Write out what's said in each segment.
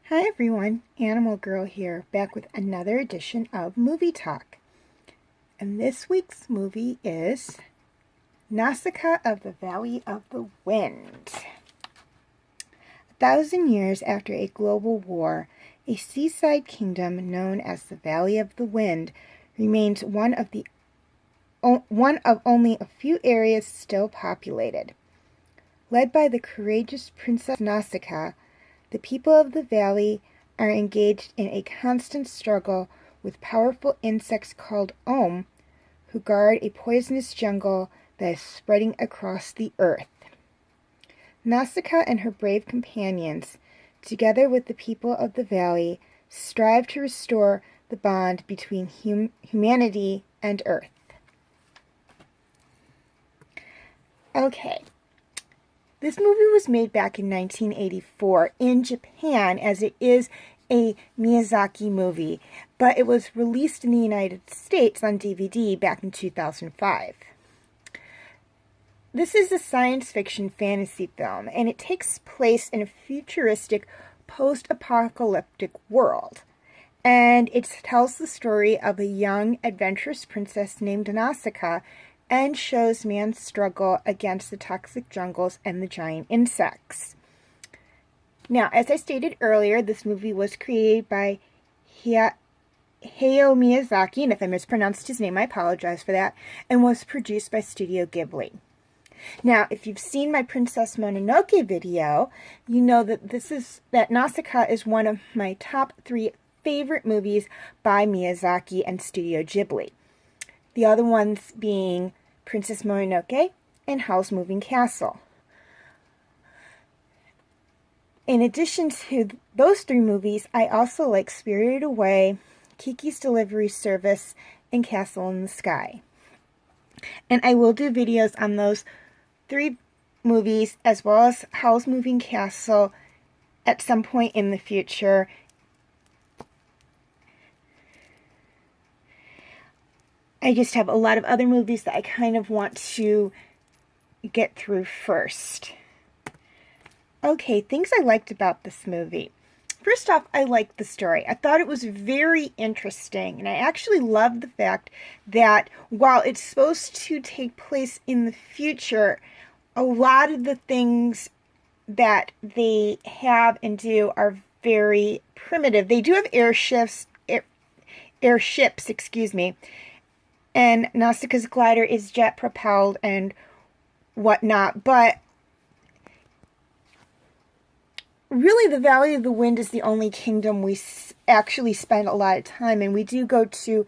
Hi everyone, Animal Girl here, back with another edition of Movie Talk. And this week's movie is Nausicaa of the Valley of the Wind. 1,000 years after a global war, a seaside kingdom known as the Valley of the Wind remains one of only a few areas still populated. Led by the courageous Princess Nausicaa, the people of the valley are engaged in a constant struggle with powerful insects called Ohm, who guard a poisonous jungle that is spreading across the earth. Nausicaa and her brave companions, together with the people of the valley, strive to restore the bond between humanity and earth. Okay. This movie was made back in 1984 in Japan, as it is a Miyazaki movie, but it was released in the United States on DVD back in 2005. This is a science fiction fantasy film, and it takes place in a futuristic post-apocalyptic world. And it tells the story of a young, adventurous princess named Nausicaa, and shows man's struggle against the toxic jungles and the giant insects. Now, as I stated earlier, this movie was created by Hayao Miyazaki, and if I mispronounced his name, I apologize for that, and was produced by Studio Ghibli. Now, if you've seen my Princess Mononoke video, you know that Nausicaa is one of my top 3 favorite movies by Miyazaki and Studio Ghibli. The other ones being Princess Mononoke and Howl's Moving Castle. In addition to those 3 movies, I also like Spirited Away, Kiki's Delivery Service, and Castle in the Sky. And I will do videos on those 3 movies as well as Howl's Moving Castle at some point in the future. I just have a lot of other movies that I kind of want to get through first. Okay, things I liked about this movie. First off, I liked the story. I thought it was very interesting, and I actually loved the fact that while it's supposed to take place in the future, a lot of the things that they have and do are very primitive. They do have airships, and Nausicaa's glider is jet-propelled and whatnot, but really the Valley of the Wind is the only kingdom we actually spend a lot of time in. We do go to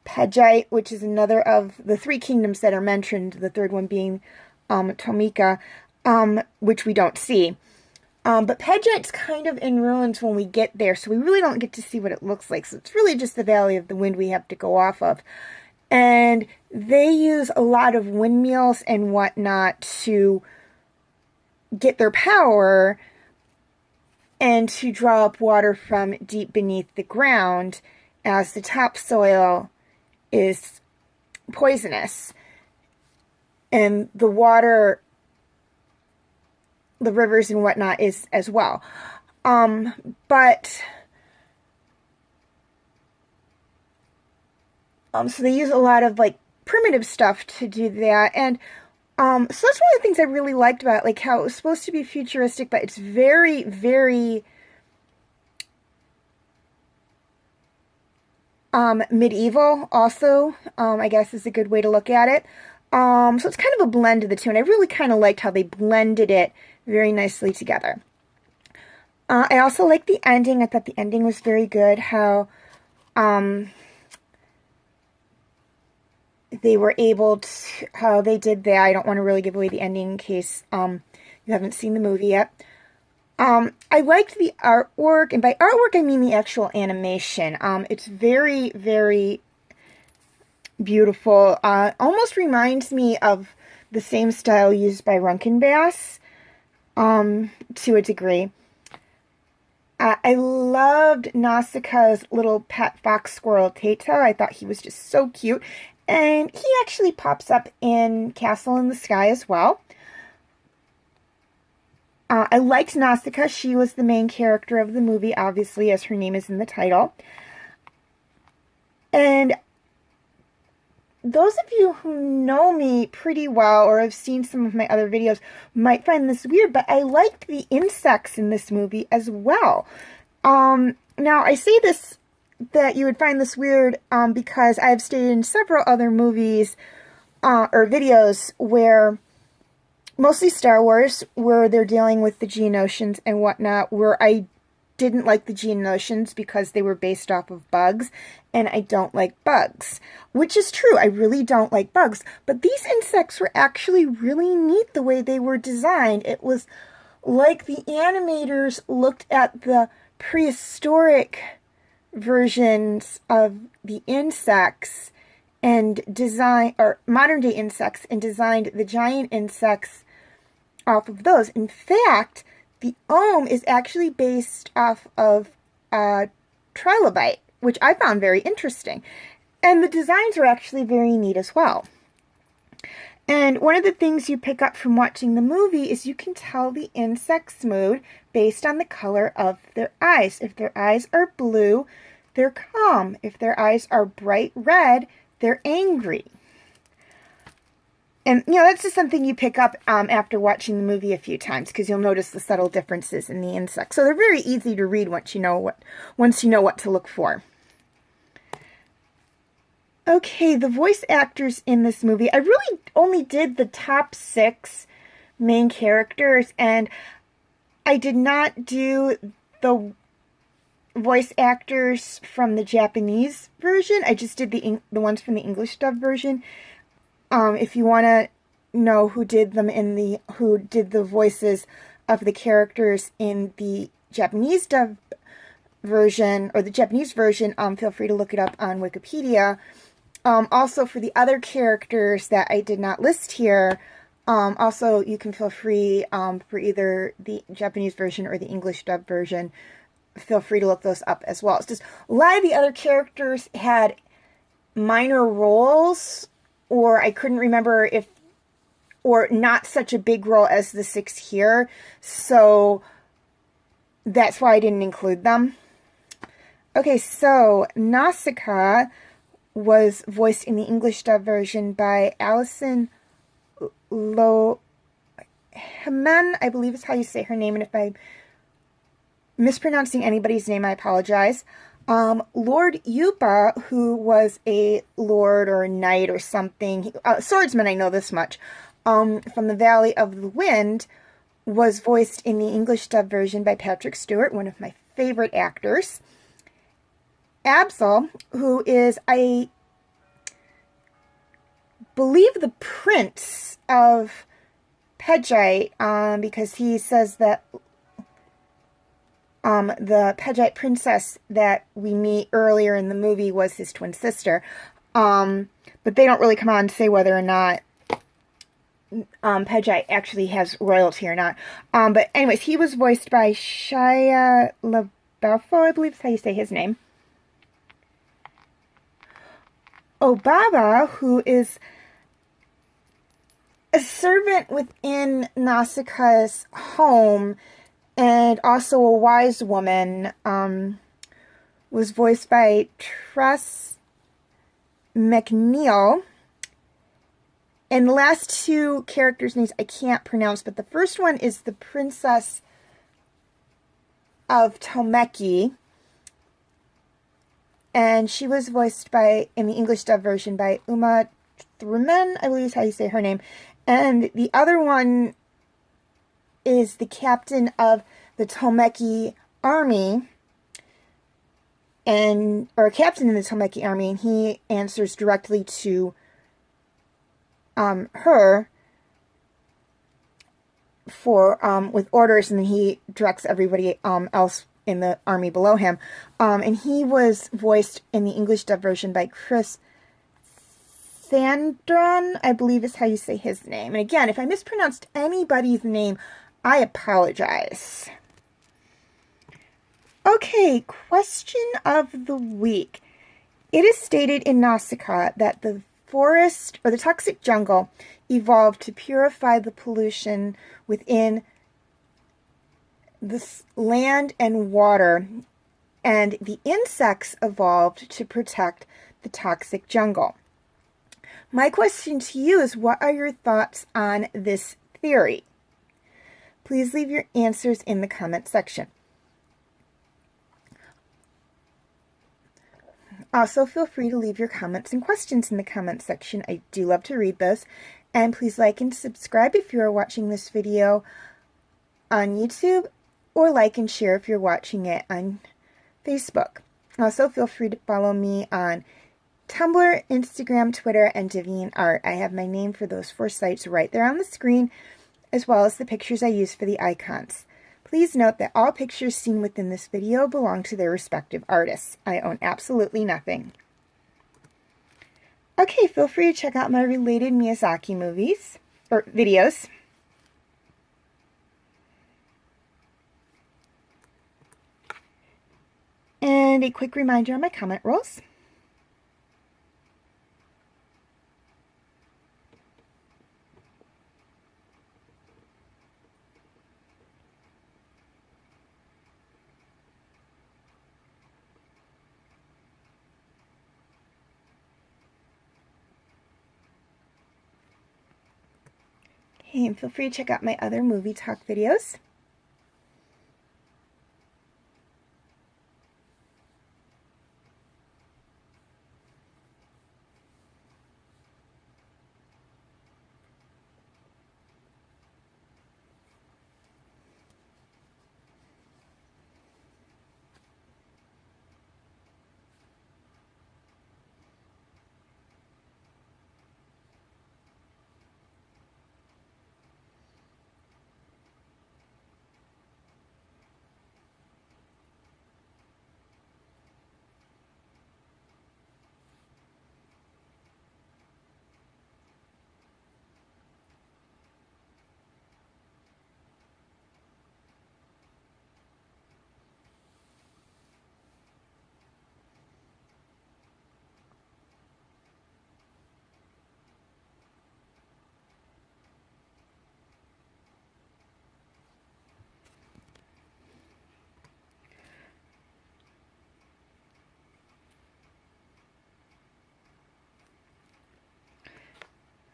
Pejite, which is another of the 3 kingdoms that are mentioned, the third one being Tomika, which we don't see. But Pejite's kind of in ruins when we get there, so we really don't get to see what it looks like. So it's really just the Valley of the Wind we have to go off of. And they use a lot of windmills and whatnot to get their power and to draw up water from deep beneath the ground, as the topsoil is poisonous. And the water, the rivers and whatnot is as well. So they use a lot of, primitive stuff to do that. And so that's one of the things I really liked about it, how it was supposed to be futuristic, but it's very, very medieval also, I guess is a good way to look at it. So it's kind of a blend of the two, and I really kind of liked how they blended it very nicely together. I also liked the ending. I thought the ending was very good, how they were able to, how they did that. I don't want to really give away the ending in case you haven't seen the movie yet. I liked the artwork, and by artwork I mean the actual animation. It's very, very beautiful. Almost reminds me of the same style used by Rankin Bass, to a degree. I loved Nausicaa's little pet fox squirrel, Tato. I thought he was just so cute. And he actually pops up in Castle in the Sky as well. I liked Nausicaa. She was the main character of the movie, obviously, as her name is in the title. And those of you who know me pretty well or have seen some of my other videos might find this weird, but I liked the insects in this movie as well. Now, I say this, that you would find this weird because I have stated in several other movies or videos where, mostly Star Wars, where they're dealing with the Geonosians and whatnot, where I didn't like the Geonosians because they were based off of bugs, and I don't like bugs. Which is true, I really don't like bugs. But these insects were actually really neat the way they were designed. It was like the animators looked at the prehistoric versions of the insects and designed, or modern day insects, and designed the giant insects off of those. In fact, the ohm is actually based off of trilobite, which I found very interesting. And the designs are actually very neat as well. And one of the things you pick up from watching the movie is you can tell the insect's mood based on the color of their eyes. If their eyes are blue, they're calm. If their eyes are bright red, they're angry. And, you know, that's just something you pick up after watching the movie a few times, because you'll notice the subtle differences in the insects. So they're very easy to read once you know what to look for. Okay, the voice actors in this movie, I really only did the top 6 main characters, and I did not do the voice actors from the Japanese version. I just did the ones from the English dub version. If you want to know who did the voices of the characters in the Japanese dub version, or the Japanese version, feel free to look it up on Wikipedia. Also, for the other characters that I did not list here, also you can feel free, for either the Japanese version or the English dub version, feel free to look those up as well. It's just a lot of the other characters had minor roles, or I couldn't remember if, or not such a big role as the 6 here, so that's why I didn't include them. Okay, so Nausicaa was voiced in the English dub version by Alison Lohman, I believe is how you say her name, and if I'm mispronouncing anybody's name, I apologize. Lord Yupa, who was a lord or a knight or something, swordsman, I know this much, from the Valley of the Wind, was voiced in the English dub version by Patrick Stewart, one of my favorite actors. Absol, who is, I believe, the prince of Pegite, because he says that the Pegite princess that we meet earlier in the movie was his twin sister. But they don't really come on to say whether or not Pegite actually has royalty or not. But anyways, he was voiced by Shia LaBeouf, I believe is how you say his name. Obaba, who is a servant within Nausicaa's home, and also a wise woman, was voiced by Tress McNeil. And the last 2 characters' names I can't pronounce, but the first one is the Princess of Tomeki. And she was voiced by, in the English dub version, by Uma Thurman, I believe is how you say her name. And the other one is the captain of the Tomeki army, or captain in the Tomeki army, and he answers directly to her for with orders, and then he directs everybody else in the army below him. And he was voiced in the English dub version by Chris Sandron, I believe is how you say his name. And again, if I mispronounced anybody's name, I apologize. Okay, question of the week. It is stated in Nausicaa that the forest, or the toxic jungle, evolved to purify the pollution within land and water, and the insects evolved to protect the toxic jungle. My question to you is, what are your thoughts on this theory? Please leave your answers in the comment section. Also, feel free to leave your comments and questions in the comment section. I do love to read those. And please like and subscribe if you are watching this video on YouTube, or like and share if you're watching it on Facebook. Also, feel free to follow me on Tumblr, Instagram, Twitter, and DeviantArt. I have my name for those 4 sites right there on the screen, as well as the pictures I use for the icons. Please note that all pictures seen within this video belong to their respective artists. I own absolutely nothing. Okay, feel free to check out my related Miyazaki movies, or videos. And a quick reminder on my comment rules. Okay, and feel free to check out my other movie talk videos.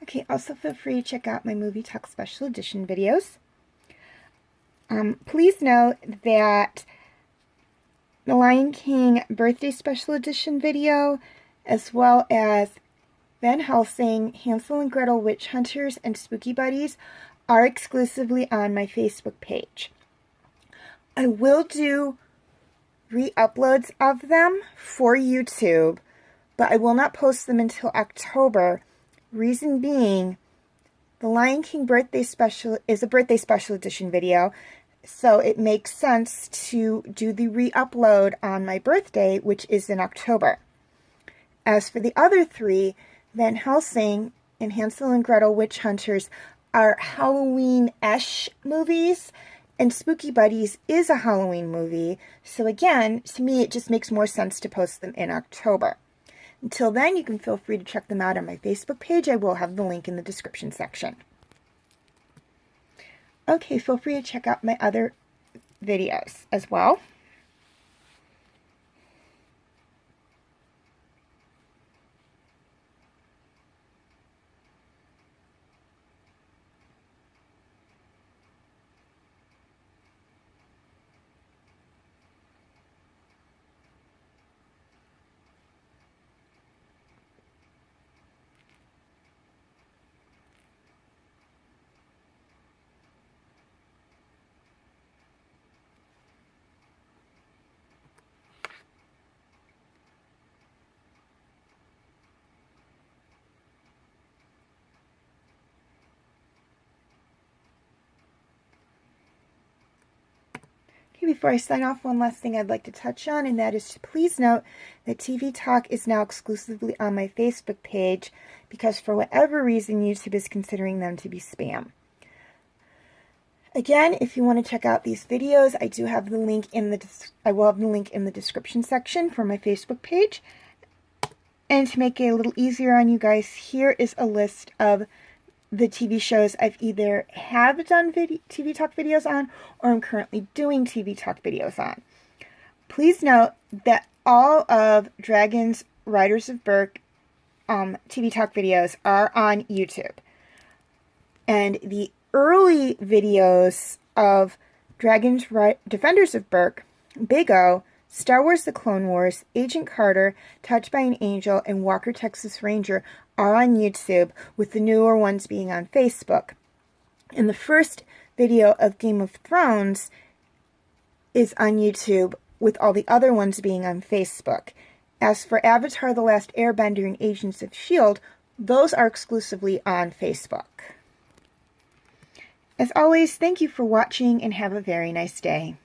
Okay, also feel free to check out my Movie Talk Special Edition videos. Please note that the Lion King Birthday Special Edition video, as well as Van Helsing, Hansel and Gretel Witch Hunters, and Spooky Buddies are exclusively on my Facebook page. I will do re-uploads of them for YouTube, but I will not post them until October. Reason being, the Lion King Birthday Special is a Birthday Special Edition video, so it makes sense to do the re-upload on my birthday, which is in October. As for the other 3, Van Helsing and Hansel and Gretel Witch Hunters are Halloween-esh movies, and Spooky Buddies is a Halloween movie, so again, to me it just makes more sense to post them in October. Until then, you can feel free to check them out on my Facebook page. I will have the link in the description section. Okay, feel free to check out my other videos as well. Okay, before I sign off, one last thing I'd like to touch on, and that is to please note that TV Talk is now exclusively on my Facebook page because for whatever reason, YouTube is considering them to be spam. Again, if you want to check out these videos, I do have the link in I will have the link in the description section for my Facebook page. And to make it a little easier on you guys, here is a list of the TV shows I've either have done TV talk videos on or I'm currently doing TV talk videos on. Please note that all of Dragons Riders of Berk TV talk videos are on YouTube. And the early videos of Dragons Defenders of Berk, Big O, Star Wars The Clone Wars, Agent Carter, Touched by an Angel, and Walker Texas Ranger are on YouTube, with the newer ones being on Facebook. And the first video of Game of Thrones is on YouTube, with all the other ones being on Facebook. As for Avatar The Last Airbender and Agents of S.H.I.E.L.D., those are exclusively on Facebook. As always, thank you for watching and have a very nice day.